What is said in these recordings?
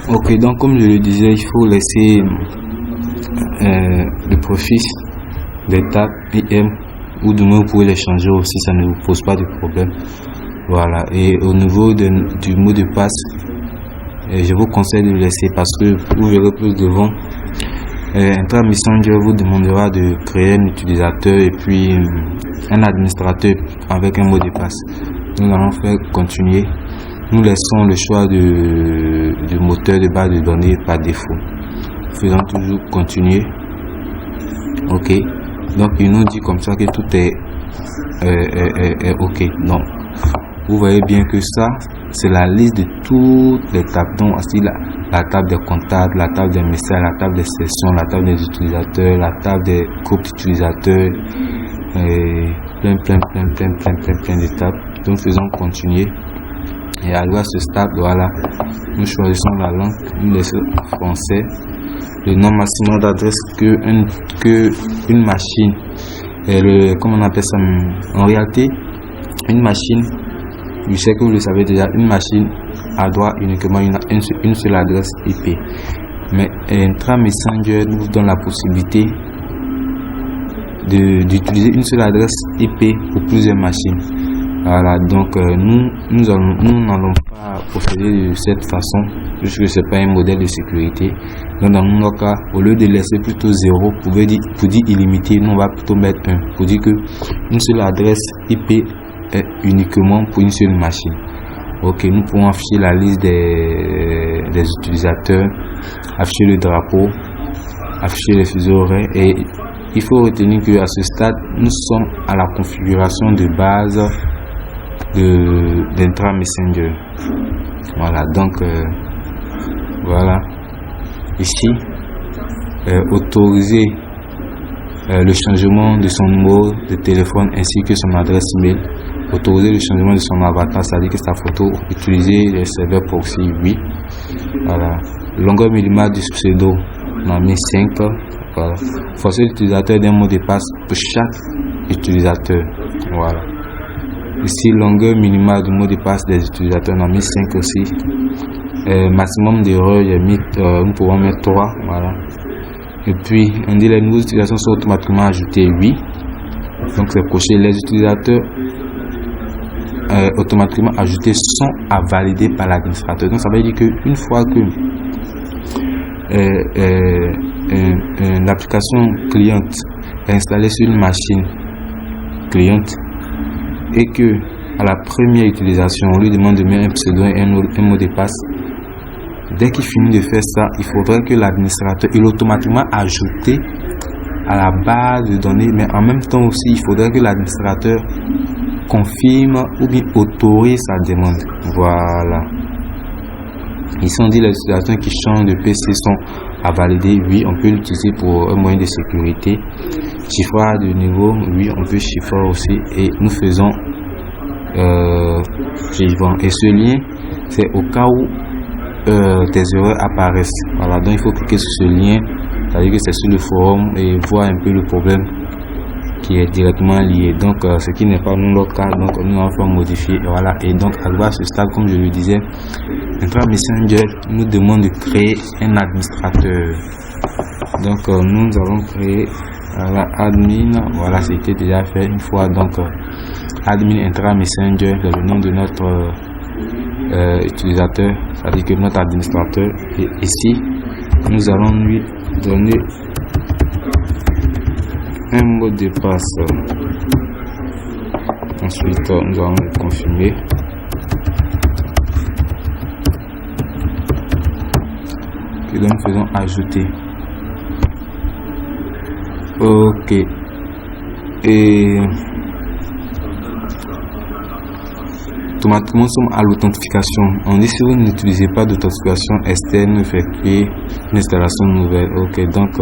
Ok, donc comme je le disais, il faut laisser le profil des tags IM, ou du moins vous pouvez les changer aussi, ça ne vous pose pas de problème. Voilà, et au niveau du mot de passe, je vous conseille de le laisser parce que vous verrez plus devant. Entra Messenger vous demandera de créer un utilisateur et puis un administrateur avec un mot de passe. Nous allons faire continuer. Nous laissons le choix du moteur de base de données par défaut. Faisons toujours continuer. Ok. Donc il nous dit comme ça que tout est ok. Donc vous voyez bien que ça c'est la liste de toutes les tables. Donc aussi la table des contacts, la table des messages, la table des sessions, la table des utilisateurs, la table des groupes d'utilisateurs, plein de tables. Donc faisons continuer. Et arrivé à ce stade, voilà, nous choisissons la langue, nous laissons français, le nom maximum d'adresse que une machine, et comment on appelle ça, en réalité, une machine, je sais que vous le savez déjà, une machine a droit uniquement une seule adresse IP. Mais Entra Messenger nous donne la possibilité d'utiliser une seule adresse IP pour plusieurs machines. Voilà, donc nous n'allons pas procéder de cette façon puisque c'est pas un modèle de sécurité. Donc dans notre cas, au lieu de laisser plutôt 0 pour dire illimité, nous on va plutôt mettre 1 pour dire que une seule adresse IP est uniquement pour une seule machine. Ok, nous pouvons afficher la liste des utilisateurs, afficher le drapeau, afficher les fuseaux horaires, et il faut retenir que à ce stade nous sommes à la configuration de base d'Entra Messenger. Voilà, donc voilà ici autoriser le changement de son numéro de téléphone ainsi que son adresse email, autoriser le changement de son avatar, c'est-à-dire que sa photo, utiliser les serveurs proxy, oui. Voilà, longueur minimale du pseudo, on a mis 5. Voilà, forcer l'utilisateur d'un mot de passe pour chaque utilisateur. Voilà. Ici, longueur minimale du mot de passe des utilisateurs, on a mis 5 aussi. Maximum d'erreurs, nous pouvons mettre 3. Voilà. Et puis, on dit les nouvelles utilisations sont automatiquement ajoutées, oui. Donc, c'est coché. Les utilisateurs automatiquement ajoutés sont à valider par l'administrateur. Donc, ça veut dire qu'une fois que l'application cliente est installée sur une machine cliente, et que à la première utilisation on lui demande de mettre un pseudo et un mot de passe, dès qu'il finit de faire ça, il faudrait que l'administrateur il automatiquement ajouté à la base de données, mais en même temps aussi il faudrait que l'administrateur confirme ou bien autorise sa demande. Voilà. Ici on dit les utilisations qui changent de PC sont à valider, oui, on peut l'utiliser pour un moyen de sécurité. Chiffrage de niveau, oui, on peut chiffrer aussi, et nous faisons suivant. Et ce lien, c'est au cas où des erreurs apparaissent. Voilà, donc il faut cliquer sur ce lien, c'est-à-dire que c'est sur le forum et voir un peu le problème qui est directement lié. Donc ce qui n'est pas notre cas, donc nous allons faire modifier. Et voilà, et donc à ce stade, comme je le disais, Entra Messenger nous demande de créer un administrateur. Donc nous allons créer admin. Voilà, c'était déjà fait une fois. Donc admin Entra Messenger, c'est le nom de notre utilisateur, c'est-à-dire que notre administrateur. Et ici nous allons lui donner un mot de passe. Ensuite nous allons le confirmer. Et donc faisons ajouter. Ok. Et automatiquement nous sommes à l'authentification. On dit si vous n'utilisez pas d'authentification externe, effectuez une installation nouvelle. Ok, donc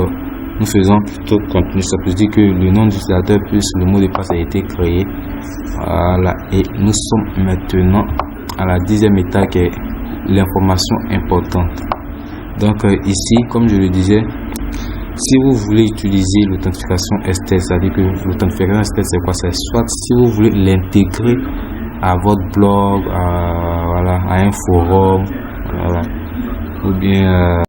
nous faisons plutôt continuer. Ça peut dire que le nom de l'utilisateur plus le mot de passe a été créé. Voilà, et nous sommes maintenant à la 10e étape qui est l'information importante. Donc ici, comme je le disais, si vous voulez utiliser l'authentification externe, c'est-à-dire que l'authentification externe c'est quoi? C'est soit si vous voulez l'intégrer à votre blog, voilà, à un forum, voilà, ou ou bien